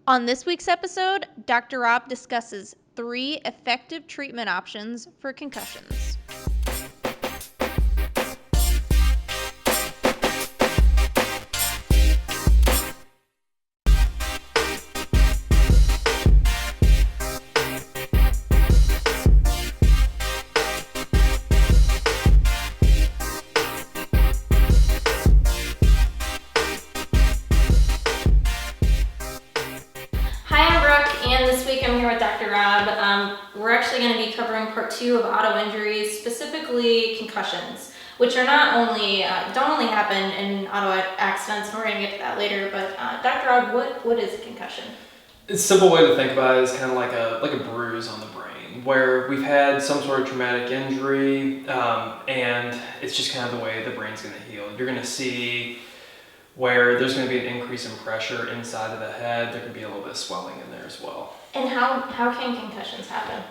On this week's episode, Dr. Rob discusses 3 effective treatment options for concussions. Dr. Rob. We're actually going to be covering part 2 of auto injuries, specifically concussions, which are don't only happen in auto accidents, and we're going to get to that later. But Dr. Rob, what is a concussion? A simple way to think about it is kind of like a bruise on the brain, where we've had some sort of traumatic injury, and it's just kind of the way the brain's going to heal. You're going to see where there's going to be an increase in pressure inside of the head. There could be a little bit of swelling in there as well. And how can concussions happen?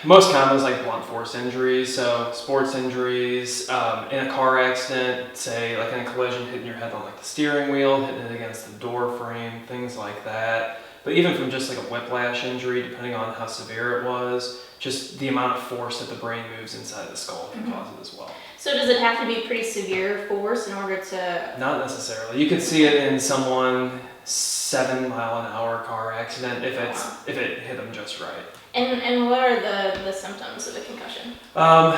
Most common is like blunt force injuries, so sports injuries, in a car accident, say like in a collision, hitting your head on like the steering wheel, hitting it against the door frame, things like that. But even from just like a whiplash injury, depending on how severe it was, just the amount of force that the brain moves inside the skull can cause it as well. So does it have to be pretty severe force in order to... Not necessarily. You could see it in someone 7-mile-an-hour car accident if it hit them just right. And what are the symptoms of a concussion?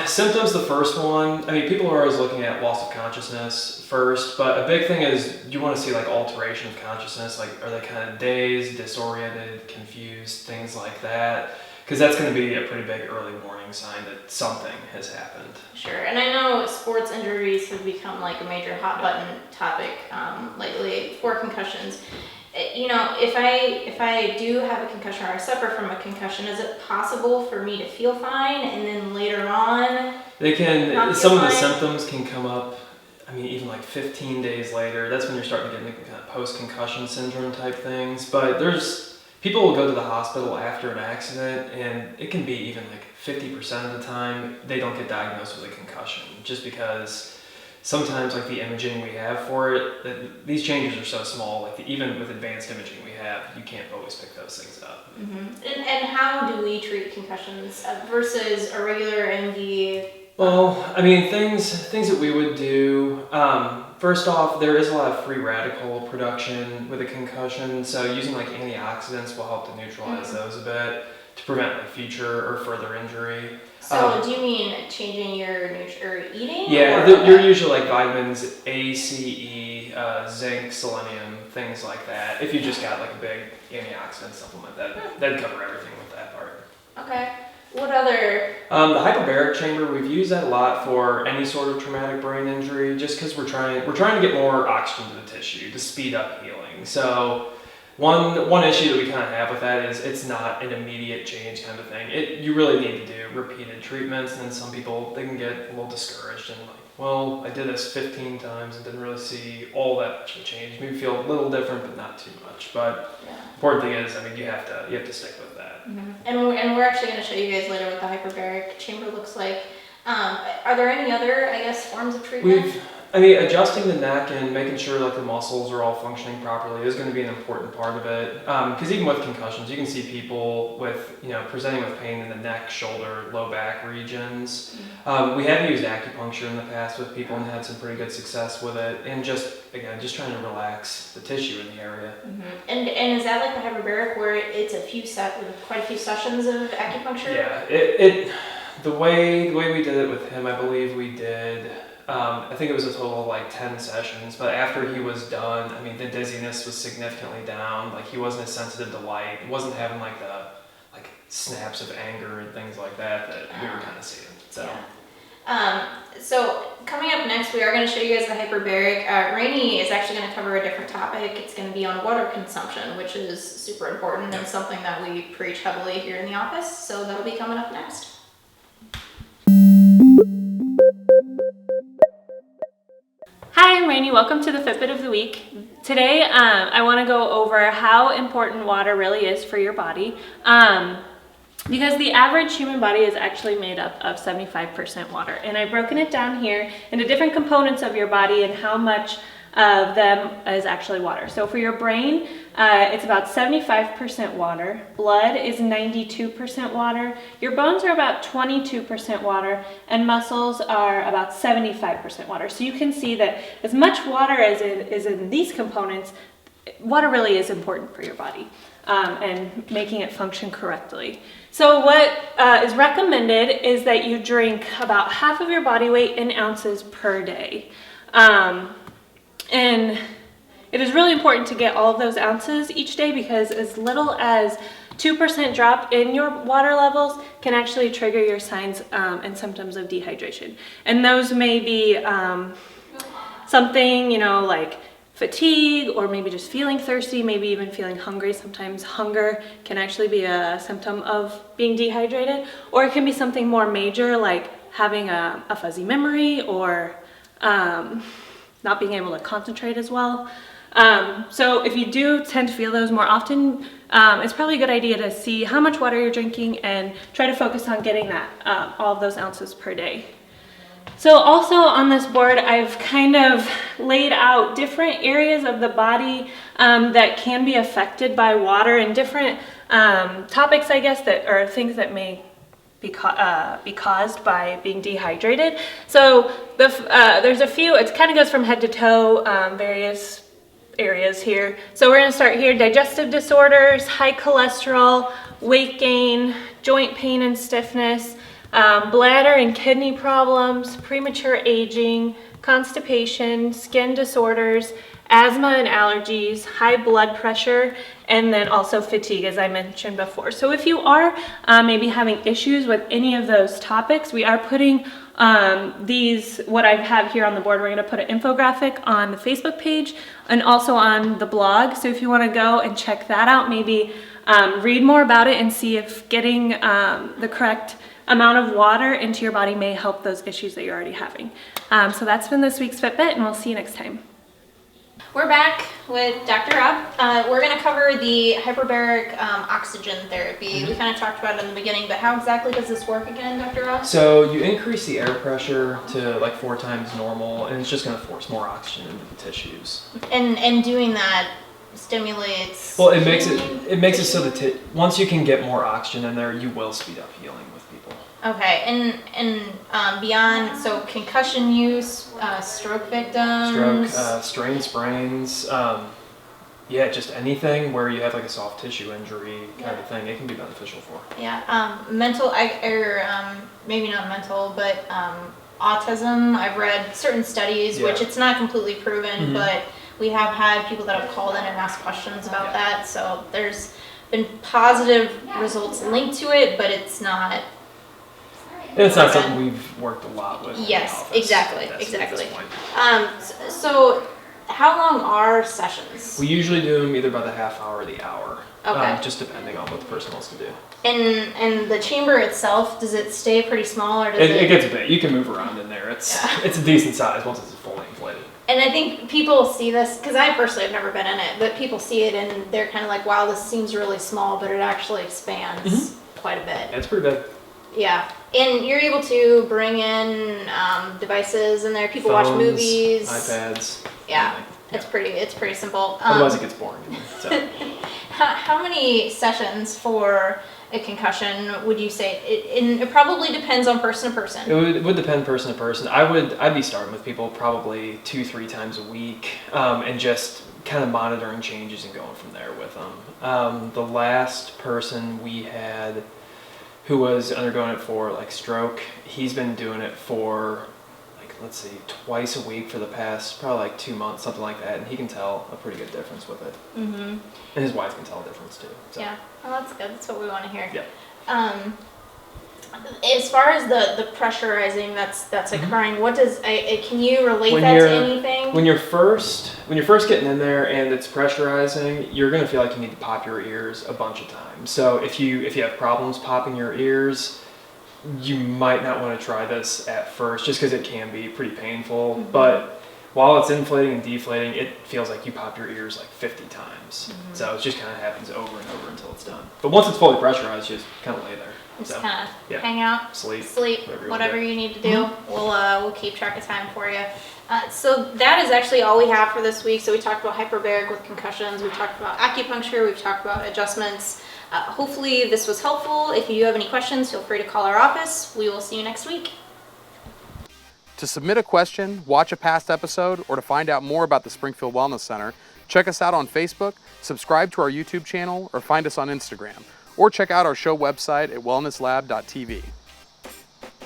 Symptoms, the first one, I mean, people are always looking at loss of consciousness first, but a big thing is you want to see like alteration of consciousness, like are they kind of dazed, disoriented, confused, things like that. Because that's going to be a pretty big early warning sign that something has happened. Sure, and I know sports injuries have become like a major hot button topic lately for concussions. You know, if I do have a concussion or I suffer from a concussion, is it possible for me to feel fine and then later on? They can. Some of the symptoms can come up. I mean, even like 15 days later. That's when you're starting to get into kind of post-concussion syndrome type things. But people will go to the hospital after an accident, and it can be even like 50% of the time they don't get diagnosed with a concussion, just because sometimes like the imaging we have for it, these changes are so small, like even with advanced imaging we have, you can't always pick those things up. Mm-hmm. And how do we treat concussions versus a regular MD? Well, I mean, things that we would do, first off, there is a lot of free radical production with a concussion, so using like antioxidants will help to neutralize those a bit to prevent like future or further injury. So do you mean changing your eating? Yeah, you're usually like vitamins A, C, E, zinc, selenium, things like that. If you just got like a big antioxidant supplement, that'd cover everything with that part. Okay. What other? The hyperbaric chamber, we've used that a lot for any sort of traumatic brain injury, just because we're trying to get more oxygen to the tissue to speed up healing. So one issue that we kind of have with that is it's not an immediate change kind of thing. You really need to do repeated treatments, and some people, they can get a little discouraged and like, well, I did this 15 times and didn't really see all that much of a change. Maybe feel a little different, but not too much. But important thing is, I mean, you have to stick with that. Mm-hmm. And we're actually going to show you guys later what the hyperbaric chamber looks like. Are there any other, I guess, forms of treatment? Adjusting the neck and making sure like the muscles are all functioning properly is going to be an important part of it. Because even with concussions, you can see people with, presenting with pain in the neck, shoulder, low back regions. Mm-hmm. We have used acupuncture in the past with people and had some pretty good success with it. And just trying to relax the tissue in the area. Mm-hmm. And is that like the hyperbaric where it's quite a few sessions of acupuncture? Yeah, the way we did it with him, I believe we did. I think it was a total of like 10 sessions, but after he was done, I mean, the dizziness was significantly down. Like he wasn't as sensitive to light. He wasn't having like the snaps of anger and things like that we were kind of seeing. So. Yeah. So coming up next, we are going to show you guys the hyperbaric. Rainey is actually going to cover a different topic. It's going to be on water consumption, which is super important and something that we preach heavily here in the office. So that'll be coming up next. Hi, I'm Rainey. Welcome to the Fitbit of the Week. Today, I want to go over how important water really is for your body. Because the average human body is actually made up of 75% water. And I've broken it down here into different components of your body and how much of them is actually water. So for your brain, it's about 75% water. Blood is 92% water. Your bones are about 22% water, and muscles are about 75% water. So you can see that as much water as is in these components, water really is important for your body and making it function correctly. So what is recommended is that you drink about half of your body weight in ounces per day. And it is really important to get all of those ounces each day, because as little as 2% drop in your water levels can actually trigger your signs and symptoms of dehydration. And those may be something, like fatigue, or maybe just feeling thirsty, maybe even feeling hungry. Sometimes hunger can actually be a symptom of being dehydrated, or it can be something more major, like having a fuzzy memory, or not being able to concentrate as well. So if you do tend to feel those more often, it's probably a good idea to see how much water you're drinking and try to focus on getting that, all of those ounces per day. So also on this board, I've kind of laid out different areas of the body that can be affected by water, and different topics, I guess, that are things that may be caused by being dehydrated. So there's a few, it kind of goes from head to toe, various areas here. So we're going to start here: digestive disorders, high cholesterol, weight gain, joint pain and stiffness, bladder and kidney problems, premature aging, constipation, skin disorders, asthma and allergies, high blood pressure, and then also fatigue, as I mentioned before. So if you are maybe having issues with any of those topics, we are putting what I have here on the board. We're going to put an infographic on the Facebook page and also on the blog. So if you want to go and check that out, maybe read more about it and see if getting the correct amount of water into your body may help those issues that you're already having. So that's been this week's Fitbit, and we'll see you next time. We're back with Dr. Rob. We're going to cover the hyperbaric oxygen therapy. We kind of talked about it in the beginning, but how exactly does this work again, Dr. Rob? So you increase the air pressure to like 4 times normal, and it's just going to force more oxygen into the tissues. And doing that stimulates... Well, it makes it so that once you can get more oxygen in there, you will speed up healing with people. Okay, and beyond, so concussion use, stroke victims... Strained sprains, just anything where you have like a soft tissue injury kind of thing, it can be beneficial for. Yeah, mental, maybe not mental, but autism. I've read certain studies, which it's not completely proven, but we have had people that have called in and asked questions about that. So there's been positive results linked to it, but it's not... It's not something we've worked a lot with. Yes, exactly. So how long are sessions? We usually do them either by the half hour or the hour. Okay. Just depending on what the person wants to do. And the chamber itself, does it stay pretty small, or does it gets big. You can move around in there. It's a decent size once it's fully inflated. And I think people see this, because I personally have never been in it, but people see it and they're kind of like, wow, this seems really small, but it actually expands quite a bit. It's pretty big. Yeah, and you're able to bring in devices in there. People Phones, watch movies, iPads. Yeah, it's pretty simple. Otherwise, it gets boring. So. How many sessions for a concussion would you say? It probably depends on person to person. It would depend person to person. I'd be starting with people probably 2-3 times a week, and just kind of monitoring changes and going from there with them. The last person we had who was undergoing it for like stroke, he's been doing it for twice a week for the past probably like 2 months, something like that, and he can tell a pretty good difference with it. And his wife can tell a difference too. So. Yeah, well, that's good. That's what we want to hear. Yeah. As far as the pressurizing that's occurring, what does can you relate that to anything? When you're first getting in there and it's pressurizing, you're gonna feel like you need to pop your ears a bunch of times. So if you have problems popping your ears, you might not want to try this at first, just because it can be pretty painful. But while it's inflating and deflating, it feels like you pop your ears like 50 times. So it just kind of happens over and over until it's done. But once it's fully pressurized, you just kind of lay there. Just So, kind of yeah. hang out, Sleep, whatever you you need to do. We'll keep track of time for you. So that is actually all we have for this week. So we talked about hyperbaric with concussions. We talked about acupuncture. We've talked about adjustments. Hopefully this was helpful. If you do have any questions, feel free to call our office. We will see you next week. To submit a question, watch a past episode, or to find out more about the Springfield Wellness Center, check us out on Facebook, subscribe to our YouTube channel, or find us on Instagram, or check out our show website at wellnesslab.tv.